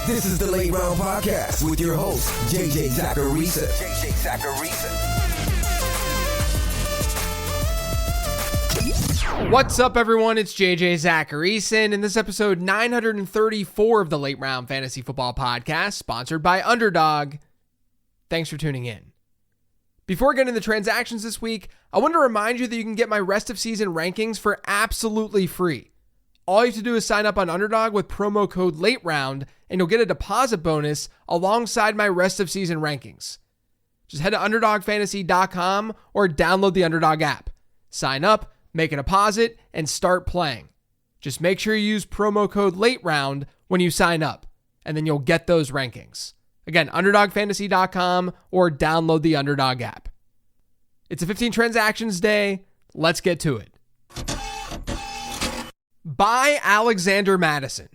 This is the Late Round Podcast with your host, JJ Zacharisa. What's up, everyone? It's JJ Zacharisa, and this episode 934 of the Late Round Fantasy Football Podcast, sponsored by Underdog. Thanks for tuning in. Before getting into the transactions this week, I want to remind you that you can get my rest of season rankings for absolutely free. All you have to do is sign up on Underdog with promo code LATEROUND, and you'll get a deposit bonus alongside my rest of season rankings. Just head to UnderdogFantasy.com or download the Underdog app. Sign up, make a deposit, and start playing. Just make sure you use promo code LATEROUND when you sign up, and then you'll get those rankings. Again, UnderdogFantasy.com or download the Underdog app. It's a 15 transactions day. Let's get to it. Buy Alexander Mattison.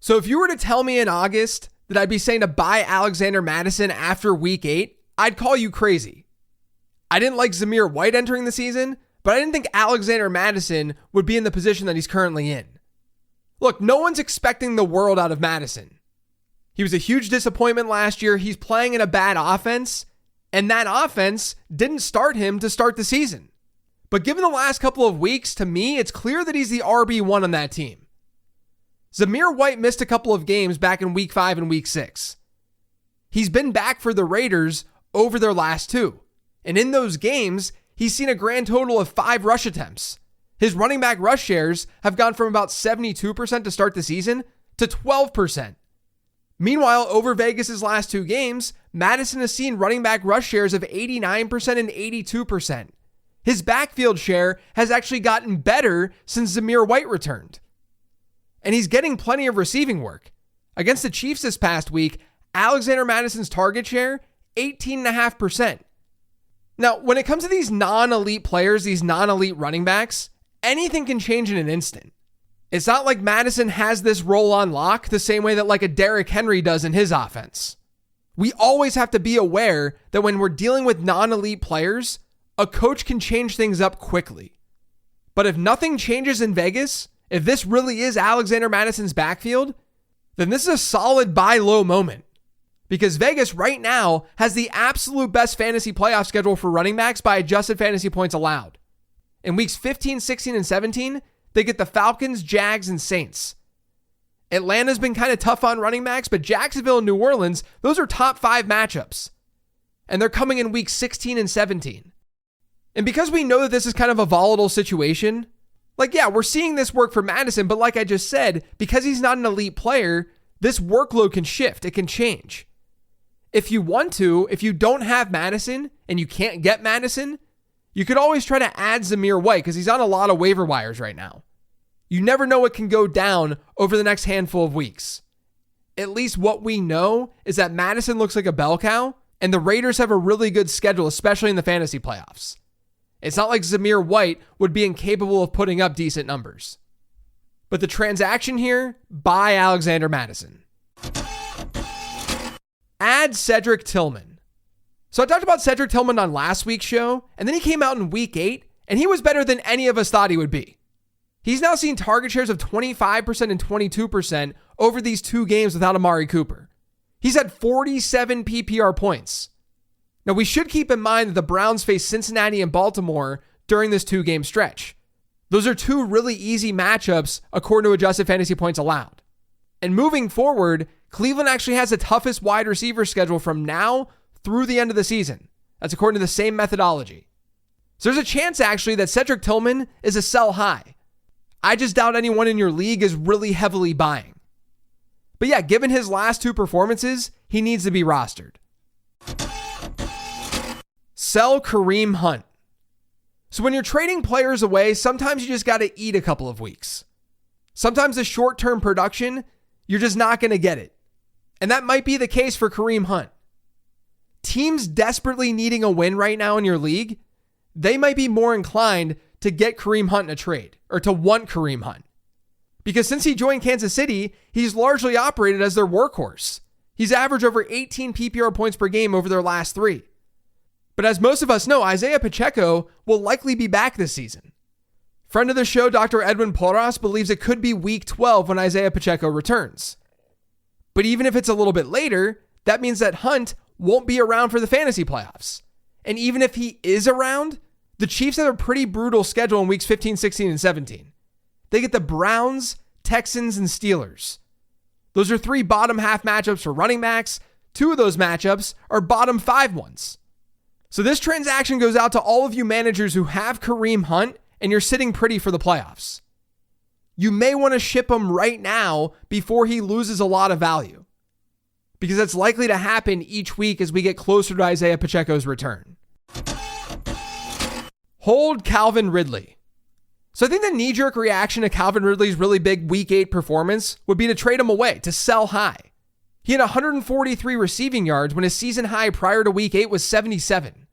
So if you were to tell me in August that I'd be saying to buy Alexander Mattison after week 8, I'd call you crazy. I didn't like Zamir White entering the season, but I didn't think Alexander Mattison would be in the position that he's currently in. Look, no one's expecting the world out of Mattison. He was a huge disappointment last year. He's playing in a bad offense, and that offense didn't start him to start the season. But given the last couple of weeks, to me, it's clear that he's the RB1 on that team. Zamir White missed a couple of games back in week 5 and week 6. He's been back for the Raiders over their last 2. And in those games, he's seen a grand total of 5 rush attempts. His running back rush shares have gone from about 72% to start the season to 12%. Meanwhile, over Vegas' last 2 games, Mattison has seen running back rush shares of 89% and 82%. His backfield share has actually gotten better since Zamir White returned. And he's getting plenty of receiving work. Against the Chiefs this past week, Alexander Mattison's target share, 18.5%. Now, when it comes to these non-elite players, these non-elite running backs, anything can change in an instant. It's not like Mattison has this role on lock the same way that like a Derrick Henry does in his offense. We always have to be aware that when we're dealing with non-elite players, a coach can change things up quickly. But if nothing changes in Vegas, if this really is Alexander Mattison's backfield, then this is a solid buy low moment. Because Vegas right now has the absolute best fantasy playoff schedule for running backs by adjusted fantasy points allowed. In weeks 15, 16, and 17, they get the Falcons, Jags, and Saints. Atlanta's been kind of tough on running backs, but Jacksonville and New Orleans, those are top 5 matchups. And they're coming in weeks 16 and 17. And because we know that this is kind of a volatile situation, we're seeing this work for Mattison, but like I just said, because he's not an elite player, this workload can shift. It can change. If you want to, if you don't have Mattison and you can't get Mattison, you could always try to add Zamir White because he's on a lot of waiver wires right now. You never know what can go down over the next handful of weeks. At least what we know is that Mattison looks like a bell cow, and the Raiders have a really good schedule, especially in the fantasy playoffs. It's not like Zamir White would be incapable of putting up decent numbers. But the transaction here, buy Alexander Mattison. Add Cedric Tilman. So I talked about Cedric Tilman on last week's show, and then he came out in week 8, and he was better than any of us thought he would be. He's now seen target shares of 25% and 22% over these 2 games without Amari Cooper. He's had 47 PPR points. Now, we should keep in mind that the Browns face Cincinnati and Baltimore during this 2-game stretch. Those are 2 really easy matchups according to adjusted fantasy points allowed. And moving forward, Cleveland actually has the toughest wide receiver schedule from now through the end of the season. That's according to the same methodology. So there's a chance actually that Cedric Tilman is a sell high. I just doubt anyone in your league is really heavily buying. But yeah, given his last 2 performances, he needs to be rostered. Sell Kareem Hunt. So when you're trading players away, sometimes you just got to eat a couple of weeks. Sometimes the short-term production, you're just not going to get it. And that might be the case for Kareem Hunt. Teams desperately needing a win right now in your league, they might be more inclined to get Kareem Hunt in a trade or to want Kareem Hunt. Because since he joined Kansas City, he's largely operated as their workhorse. He's averaged over 18 PPR points per game over their last 3. But as most of us know, Isaiah Pacheco will likely be back this season. Friend of the show, Dr. Edwin Porras, believes it could be week 12 when Isaiah Pacheco returns. But even if it's a little bit later, that means that Hunt won't be around for the fantasy playoffs. And even if he is around, the Chiefs have a pretty brutal schedule in weeks 15, 16, and 17. They get the Browns, Texans, and Steelers. Those are 3 bottom half matchups for running backs. 2 of those matchups are bottom 5 ones. So this transaction goes out to all of you managers who have Kareem Hunt and you're sitting pretty for the playoffs. You may want to ship him right now before he loses a lot of value, because that's likely to happen each week as we get closer to Isaiah Pacheco's return. Hold Calvin Ridley. So I think the knee-jerk reaction to Calvin Ridley's really big Week 8 performance would be to trade him away, to sell high. He had 143 receiving yards when his season high prior to Week 8 was 77.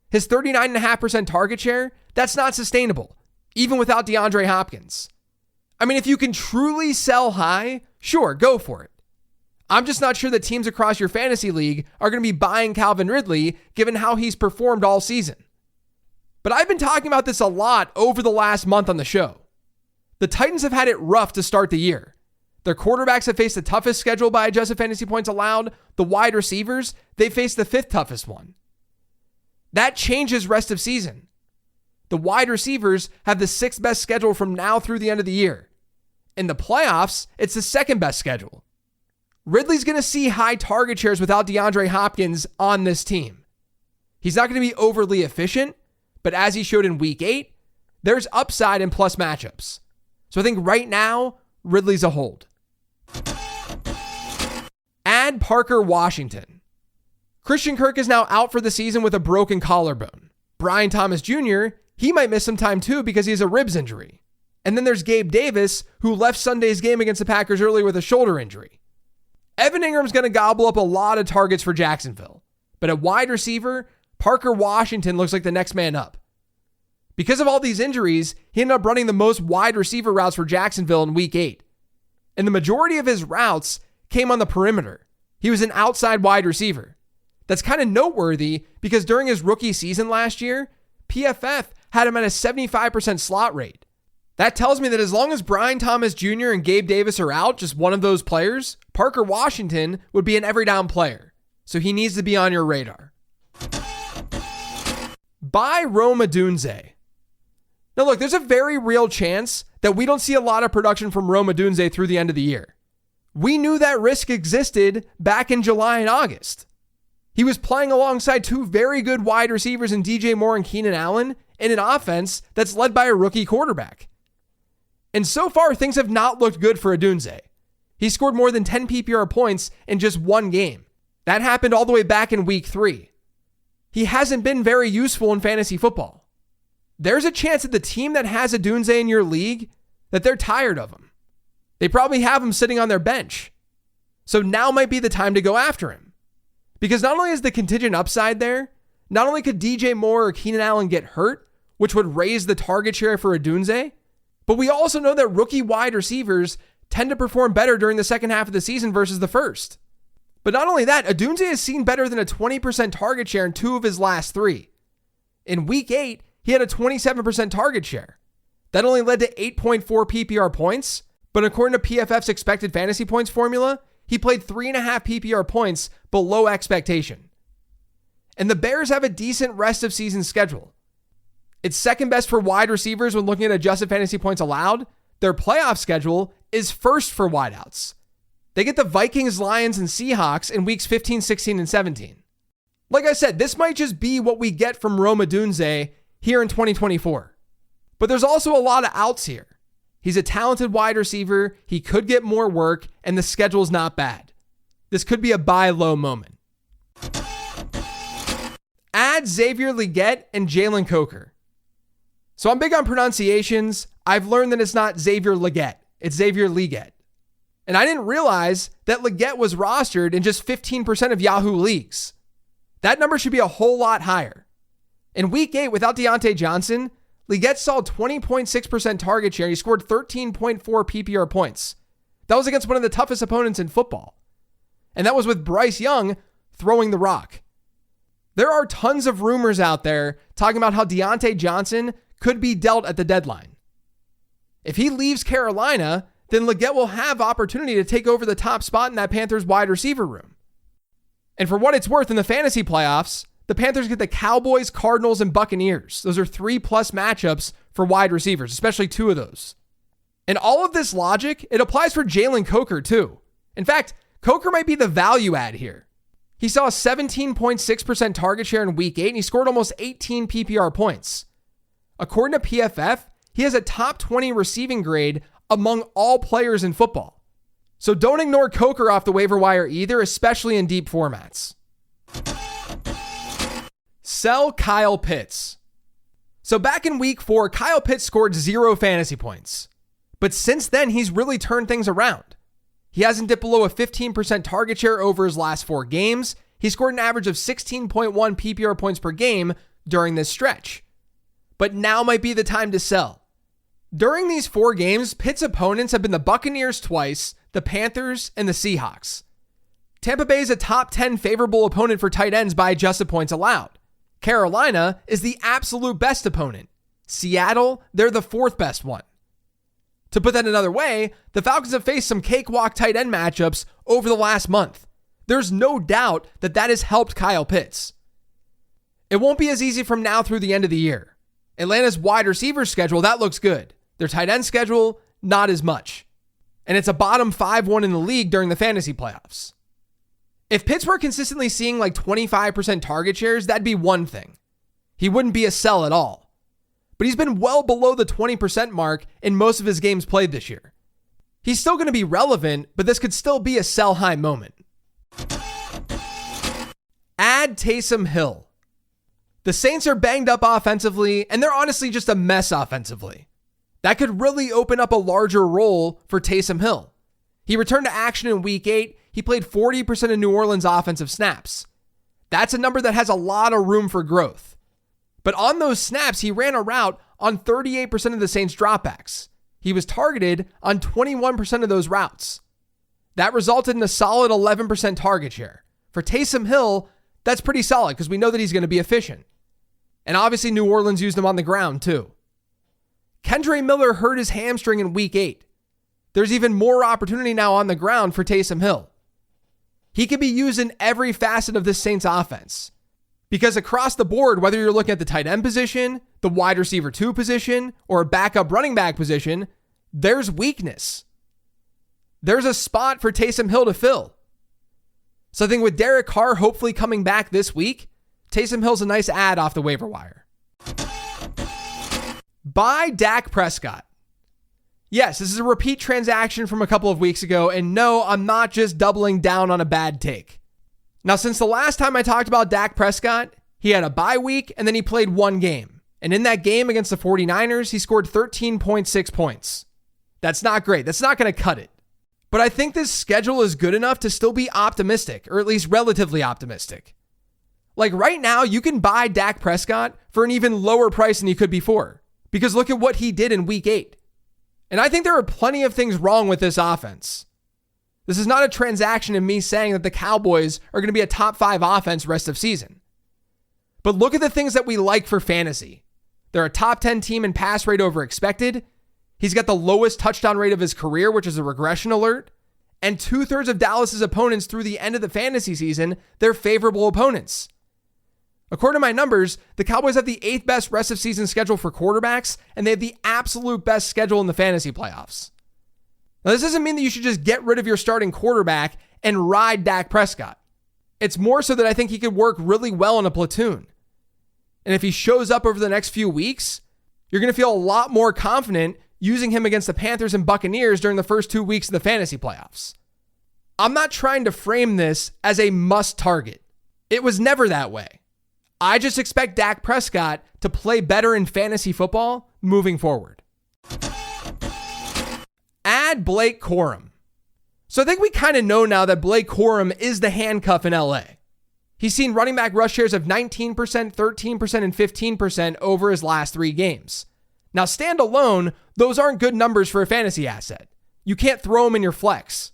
His 39.5% target share, that's not sustainable, even without DeAndre Hopkins. I mean, if you can truly sell high, sure, go for it. I'm just not sure that teams across your fantasy league are going to be buying Calvin Ridley given how he's performed all season. But I've been talking about this a lot over the last month on the show. The Titans have had it rough to start the year. Their quarterbacks have faced the toughest schedule by adjusted fantasy points allowed. The wide receivers, they faced the 5th toughest one. That changes rest of season. The wide receivers have the 6th best schedule from now through the end of the year. In the playoffs, it's the 2nd best schedule. Ridley's going to see high target shares without DeAndre Hopkins on this team. He's not going to be overly efficient, but as he showed in Week 8, there's upside in plus matchups. So I think right now, Ridley's a hold. Add Parker Washington. Christian Kirk is now out for the season with a broken collarbone. Brian Thomas Jr., he might miss some time too because he has a ribs injury. And then there's Gabe Davis, who left Sunday's game against the Packers early with a shoulder injury. Evan Ingram's going to gobble up a lot of targets for Jacksonville. But at wide receiver, Parker Washington looks like the next man up. Because of all these injuries, he ended up running the most wide receiver routes for Jacksonville in Week 8. And the majority of his routes came on the perimeter. He was an outside wide receiver. That's kind of noteworthy because during his rookie season last year, PFF had him at a 75% slot rate. That tells me that as long as Brian Thomas Jr. and Gabe Davis are out, just one of those players, Parker Washington would be an every down player. So he needs to be on your radar. Buy Rome Odunze. Now look, there's a very real chance that we don't see a lot of production from Rome Odunze through the end of the year. We knew that risk existed back in July and August. He was playing alongside 2 very good wide receivers in DJ Moore and Keenan Allen in an offense that's led by a rookie quarterback. And so far, things have not looked good for Odunze. He scored more than 10 PPR points in just 1 game. That happened all the way back in Week 3. He hasn't been very useful in fantasy football. There's a chance that the team that has Odunze in your league, that they're tired of him. They probably have him sitting on their bench. So now might be the time to go after him. Because not only is the contingent upside there, not only could DJ Moore or Keenan Allen get hurt, which would raise the target share for Odunze, but we also know that rookie wide receivers tend to perform better during the second half of the season versus the first. But not only that, Odunze has seen better than a 20% target share in 2 of his last 3. In Week 8, he had a 27% target share. That only led to 8.4 PPR points, but according to PFF's expected fantasy points formula, he played 3.5 PPR points below expectation. And the Bears have a decent rest of season schedule. It's 2nd best for wide receivers when looking at adjusted fantasy points allowed. Their playoff schedule is 1st for wideouts. They get the Vikings, Lions, and Seahawks in weeks 15, 16, and 17. Like I said, this might just be what we get from Rome Odunze here in 2024. But there's also a lot of outs here. He's a talented wide receiver, he could get more work, and the schedule's not bad. This could be a buy low moment. Add Xavier Legette and Jaylen Coker. So I'm big on pronunciations. I've learned that it's not Xavier Legette, it's Xavier Legette. And I didn't realize that Legette was rostered in just 15% of Yahoo leagues. That number should be a whole lot higher. In Week 8, without Deontay Johnson, Legette saw 20.6% target share. He scored 13.4 PPR points. That was against one of the toughest opponents in football. And that was with Bryce Young throwing the rock. There are tons of rumors out there talking about how Deontay Johnson could be dealt at the deadline. If he leaves Carolina, then Legette will have opportunity to take over the top spot in that Panthers wide receiver room. And for what it's worth, in the fantasy playoffs, the Panthers get the Cowboys, Cardinals, and Buccaneers. Those are 3+ matchups for wide receivers, especially 2 of those. And all of this logic, it applies for Jaylen Coker too. In fact, Coker might be the value add here. He saw a 17.6% target share in week 8, and he scored almost 18 PPR points. According to PFF, he has a top 20 receiving grade among all players in football. So don't ignore Coker off the waiver wire either, especially in deep formats. Sell Kyle Pitts. So back in week 4, Kyle Pitts scored 0 fantasy points. But since then, he's really turned things around. He hasn't dipped below a 15% target share over his last 4 games. He scored an average of 16.1 PPR points per game during this stretch. But now might be the time to sell. During these 4 games, Pitt's opponents have been the Buccaneers twice, the Panthers, and the Seahawks. Tampa Bay is a top 10 favorable opponent for tight ends by adjusted points allowed. Carolina is the absolute best opponent. Seattle, they're the 4th best one. To put that another way, the Falcons have faced some cakewalk tight end matchups over the last month. There's no doubt that has helped Kyle Pitts. It won't be as easy from now through the end of the year. Atlanta's wide receiver schedule, that looks good. Their tight end schedule, not as much. And it's a bottom 5 one in the league during the fantasy playoffs. If Pitts were consistently seeing like 25% target shares, that'd be one thing. He wouldn't be a sell at all. But he's been well below the 20% mark in most of his games played this year. He's still going to be relevant, but this could still be a sell high moment. Add Tamm Hill. The Saints are banged up offensively, and they're honestly just a mess offensively. That could really open up a larger role for Tamm Hill. He returned to action in week 8. He played 40% of New Orleans' offensive snaps. That's a number that has a lot of room for growth. But on those snaps, he ran a route on 38% of the Saints' dropbacks. He was targeted on 21% of those routes. That resulted in a solid 11% target share. For Tamm Hill, that's pretty solid because we know that he's going to be efficient. And obviously New Orleans used him on the ground too. Kendre Miller hurt his hamstring in week 8. There's even more opportunity now on the ground for Tamm Hill. He can be used in every facet of this Saints offense. Because across the board, whether you're looking at the tight end position, the wide receiver 2 position, or a backup running back position, there's weakness. There's a spot for Tamm Hill to fill. So I think with Derek Carr hopefully coming back this week, Tamm Hill's a nice add off the waiver wire. Buy Dak Prescott. Yes, this is a repeat transaction from a couple of weeks ago, and no, I'm not just doubling down on a bad take. Now, since the last time I talked about Dak Prescott, he had a bye week, and then he played 1 game. And in that game against the 49ers, he scored 13.6 points. That's not great. That's not going to cut it. But I think this schedule is good enough to still be optimistic, or at least relatively optimistic. Like right now, you can buy Dak Prescott for an even lower price than you could before. Because look at what he did in week 8. And I think there are plenty of things wrong with this offense. This is not a transaction in me saying that the Cowboys are going to be a top 5 offense rest of season. But look at the things that we like for fantasy. They're a top 10 team in pass rate over expected. He's got the lowest touchdown rate of his career, which is a regression alert. And 2/3 of Dallas's opponents through the end of the fantasy season, they're favorable opponents. According to my numbers, the Cowboys have the 8th best rest of season schedule for quarterbacks, and they have the absolute best schedule in the fantasy playoffs. Now, this doesn't mean that you should just get rid of your starting quarterback and ride Dak Prescott. It's more so that I think he could work really well in a platoon. And if he shows up over the next few weeks, you're going to feel a lot more confident using him against the Panthers and Buccaneers during the first 2 weeks of the fantasy playoffs. I'm not trying to frame this as a must target. It was never that way. I just expect Dak Prescott to play better in fantasy football moving forward. Add Blake Corum. So I think we kind of know now that Blake Corum is the handcuff in LA. He's seen running back rush shares of 19%, 13%, and 15% over his last 3 games. Now, standalone, those aren't good numbers for a fantasy asset. You can't throw him in your flex.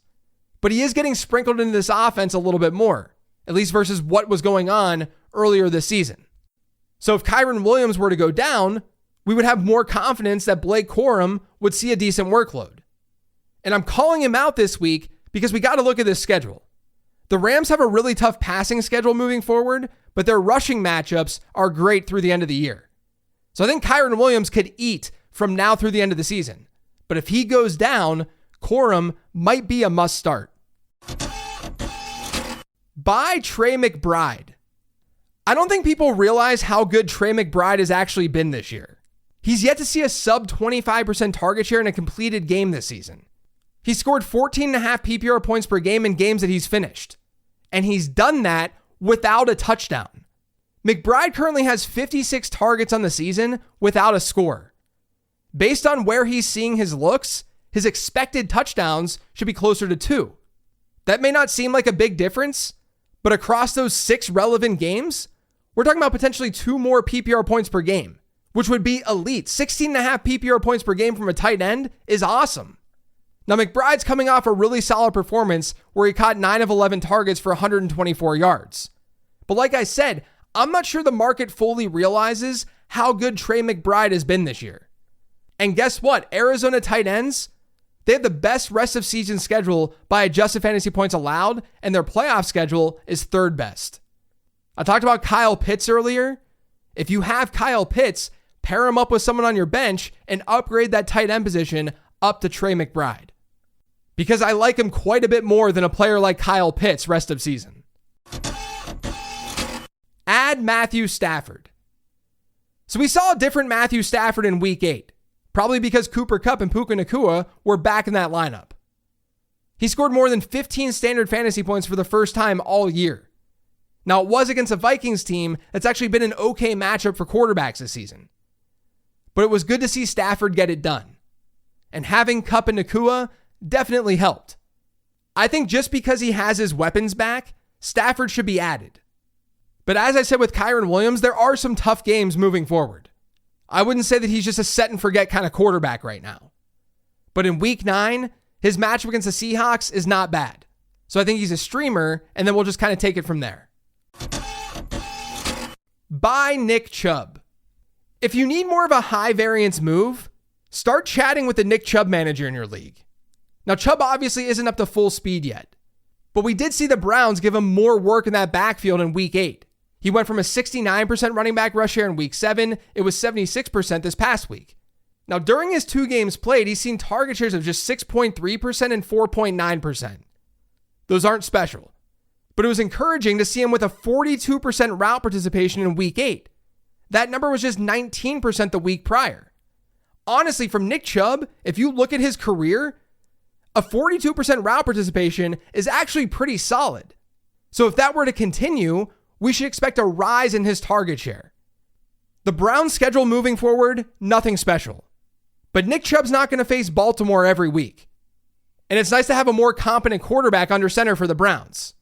But he is getting sprinkled into this offense a little bit more, at least versus what was going on earlier this season. So if Kyren Williams were to go down, we would have more confidence that Blake Corum would see a decent workload. And I'm calling him out this week because we got to look at this schedule. The Rams have a really tough passing schedule moving forward, but their rushing matchups are great through the end of the year. So I think Kyren Williams could eat from now through the end of the season. But if he goes down, Corum might be a must start. Buy Trey McBride. I don't think people realize how good Trey McBride has actually been this year. He's yet to see a sub 25% target share in a completed game this season. He scored 14.5 PPR points per game in games that he's finished. And he's done that without a touchdown. McBride currently has 56 targets on the season without a score. Based on where he's seeing his looks, his expected touchdowns should be closer to 2. That may not seem like a big difference, but across those 6 relevant games, we're talking about potentially 2 more PPR points per game, which would be elite. 16.5 PPR points per game from a tight end is awesome. Now, McBride's coming off a really solid performance where he caught 9 of 11 targets for 124 yards. But like I said, I'm not sure the market fully realizes how good Trey McBride has been this year. And guess what? Arizona tight ends, they have the best rest of season schedule by adjusted fantasy points allowed, and their playoff schedule is 3rd best. I talked about Kyle Pitts earlier. If you have Kyle Pitts, pair him up with someone on your bench and upgrade that tight end position up to Trey McBride. Because I like him quite a bit more than a player like Kyle Pitts rest of season. Add Matthew Stafford. So we saw a different Matthew Stafford in week 8, probably because Cooper Kupp and Puka Nacua were back in that lineup. He scored more than 15 standard fantasy points for the first time all year. Now, it was against a Vikings team that's actually been an okay matchup for quarterbacks this season. But it was good to see Stafford get it done. And having Kupp and Nacua definitely helped. I think just because he has his weapons back, Stafford should be added. But as I said with Kyren Williams, there are some tough games moving forward. I wouldn't say that he's just a set and forget kind of quarterback right now. But in week 9, his matchup against the Seahawks is not bad. So I think he's a streamer, and then we'll just kind of take it from there. Buy Nick Chubb. If you need more of a high variance move, start chatting with the Nick Chubb manager in your league. Now, Chubb obviously isn't up to full speed yet, but we did see the Browns give him more work in that backfield in week 8. He went from a 69% running back rush share in week 7. It was 76% this past week. Now, during his 2 games played, he's seen target shares of just 6.3% and 4.9%. Those aren't special, but it was encouraging to see him with a 42% route participation in week 8. That number was just 19% the week prior. Honestly, from Nick Chubb, if you look at his career, a 42% route participation is actually pretty solid. So if that were to continue, we should expect a rise in his target share. The Browns' schedule moving forward, nothing special. But Nick Chubb's not going to face Baltimore every week. And it's nice to have a more competent quarterback under center for the Browns.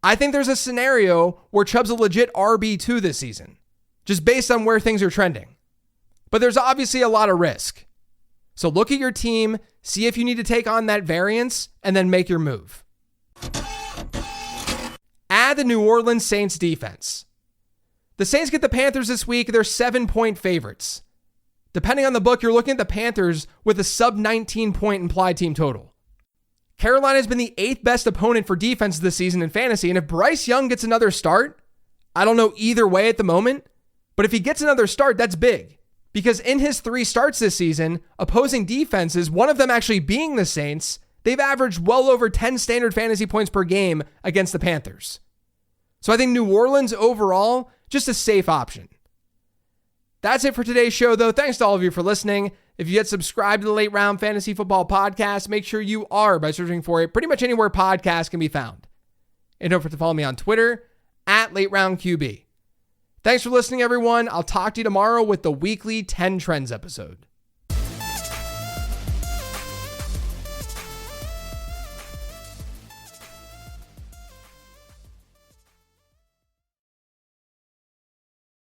I think there's a scenario where Chubb's a legit RB2 this season, just based on where things are trending. But there's obviously a lot of risk. So look at your team, see if you need to take on that variance, and then make your move. Add the New Orleans Saints defense. The Saints get the Panthers this week. They're 7-point favorites. Depending on the book, you're looking at the Panthers with a sub 19-point implied team total. Carolina has been the 8th best opponent for defense this season in fantasy, and if Bryce Young gets another start, I don't know either way at the moment, but if he gets another start, that's big. Because in his 3 starts this season, opposing defenses, one of them actually being the Saints, they've averaged well over 10 standard fantasy points per game against the Panthers. So I think New Orleans overall, just a safe option. That's it for today's show, though. Thanks to all of you for listening. If you yet subscribed to the Late Round Fantasy Football Podcast, make sure you are by searching for it pretty much anywhere podcasts can be found. And don't forget to follow me on Twitter @LateRoundQB. Thanks for listening, everyone. I'll talk to you tomorrow with the weekly 10 Trends episode.